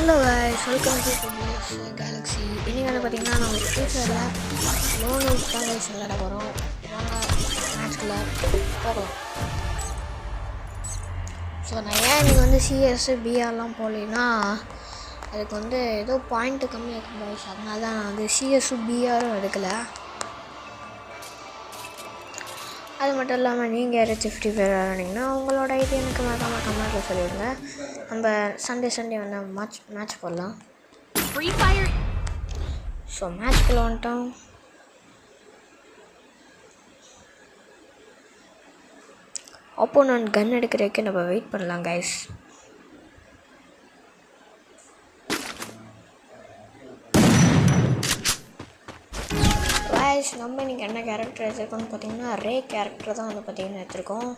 Hello guys, welcome to Today's Galaxy. இன்னைக்கு வந்து பார்த்தீங்கன்னா நம்ம ஃபியூச்சரில் லோன் தான் கைஸ் விளையாட போகிறோம். வாங்க மேட்ச்குள்ளே போகலாம். ஸோ நான் ஏன் இன்றைக்கி வந்து சிஎஸ் பிஆர்லாம் போகலைன்னா அதுக்கு வந்து ஏதோ பாயிண்ட்டு கம்மியாக இருக்கும் கைஸ், அதனால தான் நான் வந்து சிஎஸ்ஸும் பிஆரும் எடுக்கலை. அது மட்டும் இல்லாமல் நீங்கள் யாராச்சும் 50 பேர் விளையாடிங்கன்னா உங்களோட ஐடி எனக்கு மறக்காமல் கமெண்ட்டில் சொல்லிவிடுங்க. நம்ம சண்டே வந்து மேட்ச் போடலாம். Free fire. ஸோ மேட்ச்குள்ளே வந்துட்டோம். ஆப்போனன்ட் கன் எடுக்கிறதுக்கு நம்ம வெயிட் பண்ணலாம் கைஸ். நம்ம இன்றைக்கி என்ன கேரக்டர் எடுத்துருக்கோம்னு பார்த்தீங்கன்னா ரே கேரக்டர் தான் வந்து பார்த்தீங்கன்னா எடுத்துருக்கோம்.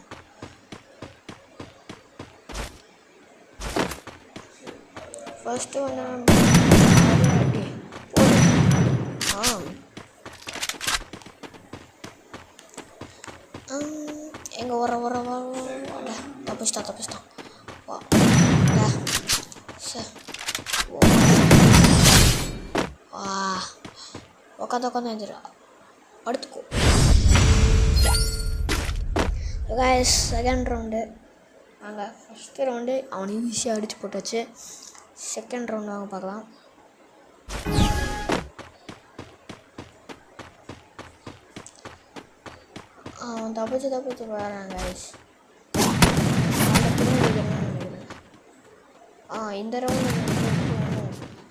ஃபர்ஸ்ட்டு வந்து எங்கே வர தப்பிச்சிட்டான் உட்காந்து எழுந்துடா அடுத்துக்கோ கைஸ். செகண்ட் ரவுண்டு வாங்க. ஃபஸ்ட்டு ரவுண்டு அவனை ஈஸியாக அடித்து போட்டாச்சு. செகண்ட் ரவுண்டு வாங்க பார்க்கலாம். அவன் தப்பிச்சு போகிறான் கைஸ். இந்த ரவுண்டு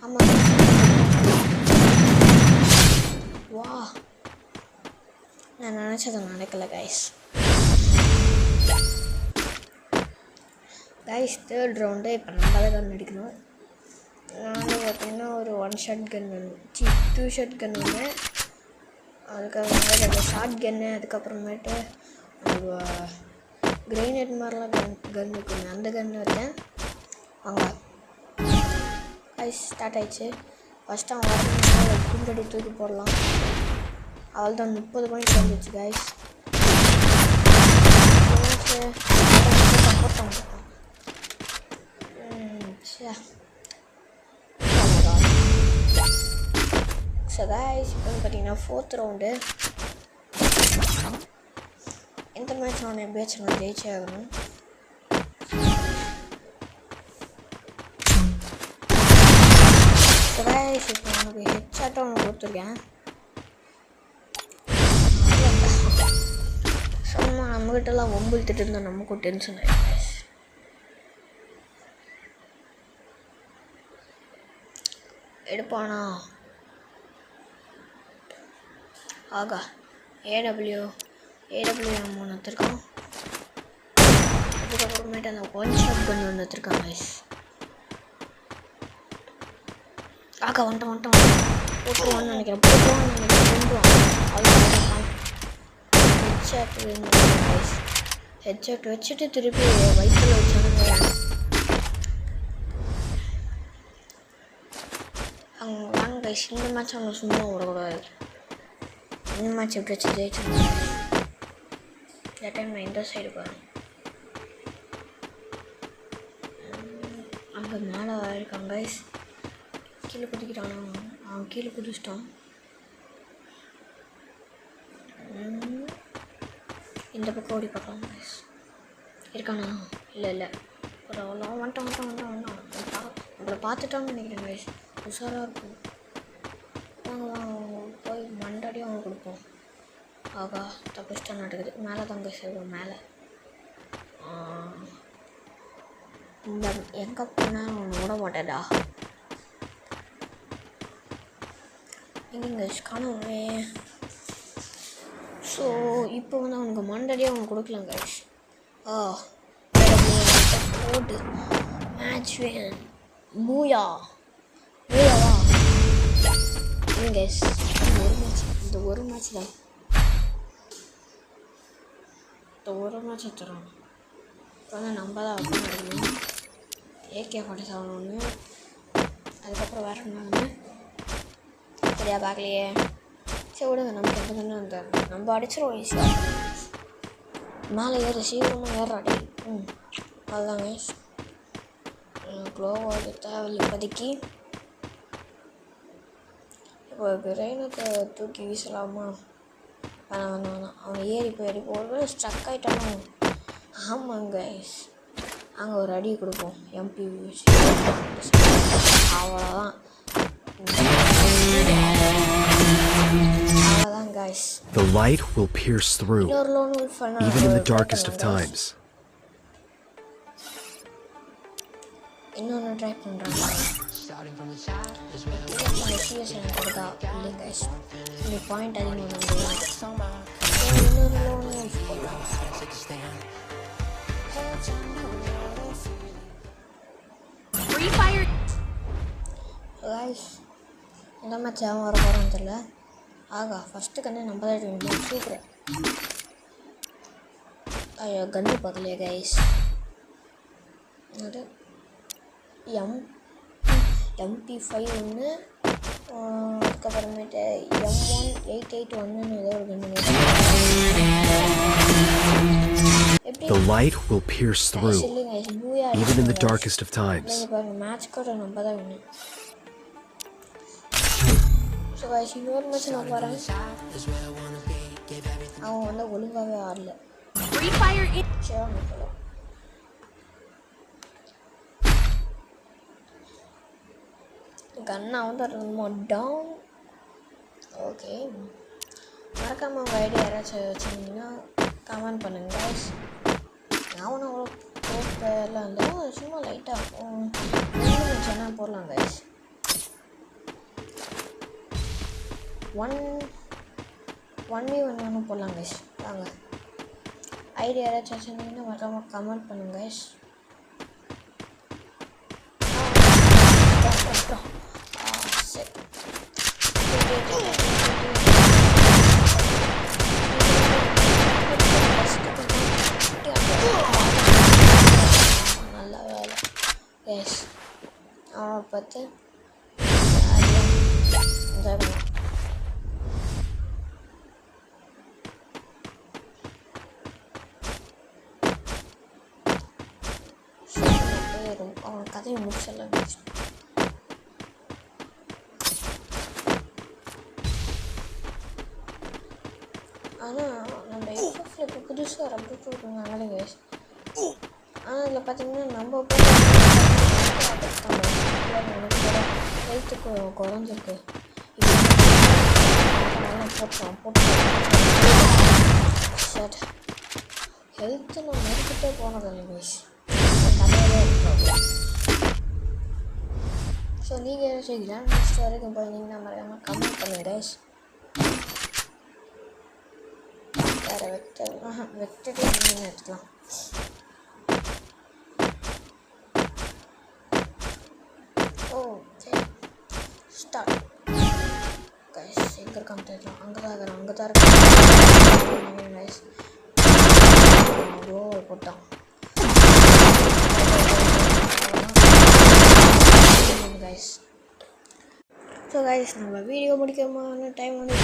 ஆமாம். வா, நான் நினச்சது நடக்கலை கைஸ். தேர்ட் ரவுண்டு இப்போ நம்ம தான் கன் அடிக்கணும். நான் வந்து பார்த்திங்கன்னா ஒரு 1 ஷாட் கன் வேணும், 2 ஷாட் கன் ஒன்று, அதுக்கப்புறமேட்டு அந்த ஷார்ட் கன்னு, அதுக்கப்புறமேட்டு கிரைனேட் மாதிரிலாம் கன் இருக்குங்க, அந்த கன் எடுத்தேன். வாங்க கைஸ், ஸ்டார்ட் ஆயிடுச்சு. ஃபஸ்ட்டு அவன் வரணும் குண்டடி தூக்கி போடலாம். அவள் தான் 30 பாயிண்ட் வந்துச்சு கைஸ். சப்போர்ட் பண்ணிட்டான். ஸோ கைஸ், இப்போ வந்து பார்த்தீங்கன்னா 4th ரவுண்டு. இந்த மேட்ச் நான் எப்படியாச்சும் நான் ஜெயிச்சே ஆகணும். ஸோ கைஸ், இப்போ உனக்கு ஹெட்ஷாட்டாக ஒன்று கொடுத்துருக்கேன். சும்மா நம்மகிட்டலாம் ஒம்புல் திட்டு இருந்தால் நமக்கும் டென்ஷன் ஆகிடும். எடுப்பானா? ஆகா, ஏடபிள்யூஎம் ஒன்று எடுத்துருக்கான். அதுக்கப்புறமேட்டு அந்த 1 ஷாட் கன் ஒன்று எடுத்துருக்கான் கைஸ். ஆகா, வந்துட்டான் போட்டுருவான்னு நினைக்கிறேன். ஹெட்ஷாட் வச்சுட்டு திருப்பி வயிற்றில் வச்சானுங்க. அவங்க வாங்க கைஸ், இந்த மேட்ச் அவங்க சும்மா விடக்கூடாது. இந்த மேட்ச் எப்படி வச்சு ஜெயிச்சாங்க. இந்த டைம் நான் இந்த சைடு போகிறேன். அங்கே மேலே இருக்காங்க கைஸ். கீழே குதிக்கிறான். அவன் கீழே குதிச்சிட்டான். இந்த பக்கம் ஓடி பார்க்கலாம் கைஸ். இருக்கானா? இல்லை ஒரு அவ்வளோ வந்துட்டான். நம்மளை பார்த்துட்டான்னு நினைக்கிறேன் கைஸ். உஷாராக இருக்கும். வாங்க போய் மண்டாடியும் அவங்க கொடுப்போம். ஆகா, தப்பிச்சிட்டான் நடக்குது. மேலே தான் கைஸ் இருக்கும். மேலே இந்த எங்கே போனால் அவனை விட மாட்டேடா. எங்கே காணவே. ஸோ இப்போ வந்து அவனுக்கு மண்டடியே அவன் கொடுக்கலாம் கைஸ். போட்டு மேட்ச் வேன் பூயாவா கைஸ். இந்த ஒரு மேட்ச் தான். இந்த ஒரு மேட்ச் எடுத்துறோம். இப்போ வந்து நம்ம தான் நடக்கணும். AK-47 ஒன்று, அதுக்கப்புறம் வேறு ஒன்று சரியா பார்க்கலையே. சரி விடுங்க, நமக்கு எந்த கண்ணு அந்த நம்ம அடிச்சிருவோம் ஈஸியாக. மேலே ஏற சீக்கிரமாக ஏறாடி. அதுதாங்க க்ளோவாக தேவையில்லை இப்போதைக்கு. இப்போ கிரைனுக்கு தூக்கி வீசலாமா? வேணாம். அவன் ஏறி போய் ஸ்ட்ரக் ஆகிட்டானோ? ஆமாங்க கைஸ், அங்கே ஒரு அடி கொடுப்போம். MP அவ்வளோதான் guys. The light will pierce through, even in the darkest of times. இன்னொன்று ட்ரை பண்ணுறாங்க. guys, இந்த பாயிண்ட் அதிகமாக இன்னொரு லோன் யூஸ் பண்ணலாம். இந்த மேட்ச் அவன் வர போகிறான்னு தெரியல. ஆகா, ஃபஸ்ட்டு கண்ணு நம்ம தான் எடுக்கணும். சூப்பர். ஐயோ, கன்று பார்க்கலையே கைஸ். அது MP5 ஒன்று, அதுக்கப்புறமேட்டு M1881 ஏதோ ஒரு கன்று. The light will pierce through, even in the darkest of times. Match கூட நம்ம தான் வேணும். ஸோ கைஸ், இன்னொரு மேட்ச் நான் போகிறேன். அவன் வந்து ஒழுங்காகவே ஆடல. கண்ணா வந்து ரொம்ப டவுன். ஓகே, மறக்காமல் உங்கள் ஐடியா யாராச்சும் வச்சுருந்தீங்கன்னா கமெண்ட் பண்ணுங்க கைஸ். அவனும் அவ்வளோ போட்டெல்லாம் இருந்தாலும் சும்மா லைட்டாக சேனல் போடலாம் கைஸ். 1v1 போடலாம் கைஸ். வாங்க, ஐடியா யாராச்சும் வச்சுருந்தீங்கன்னா மறக்காமல் கமெண்ட் பண்ணுங்க கைஸ். நல்ல வேலை கைஸ். அவனை பார்த்து என்ஜாய் பண்ண. அவன் கதையை முடிச்சிடலாம். ஆனால் நம்ம எஃப்எஃப்ல இப்போ புதுசாக ஒரு அப்டேட் விட்டுருந்தாங்களே கைஸ். ஆனால் இதில் பார்த்தீங்கன்னா நம்ம ஹெல்த்துக்கு குறைஞ்சிருக்கு. போட்டோம் ஹெல்த்து நான் மறுக்கிட்டே போனதில்லை கைஸ். ஸோ நீங்கள் என்ன செய்யலாம்? நெக்ஸ்ட் வரைக்கும் போயிருந்தீங்கன்னா மறக்காமல் கமெண்ட் பண்ணுங்க கைஸ். வேறு வெக்டர் எடுத்துக்கலாம். Okay, start guys. எங்கே இருக்கான்னு தெரியலாம். அங்கே தான் இருக்கிறேன் கைஸ். அவ்வளோ போட்டான் கைஸ். ஸோ கைஸ், நம்ம வீடியோ முடிக்கமான டைம் வந்து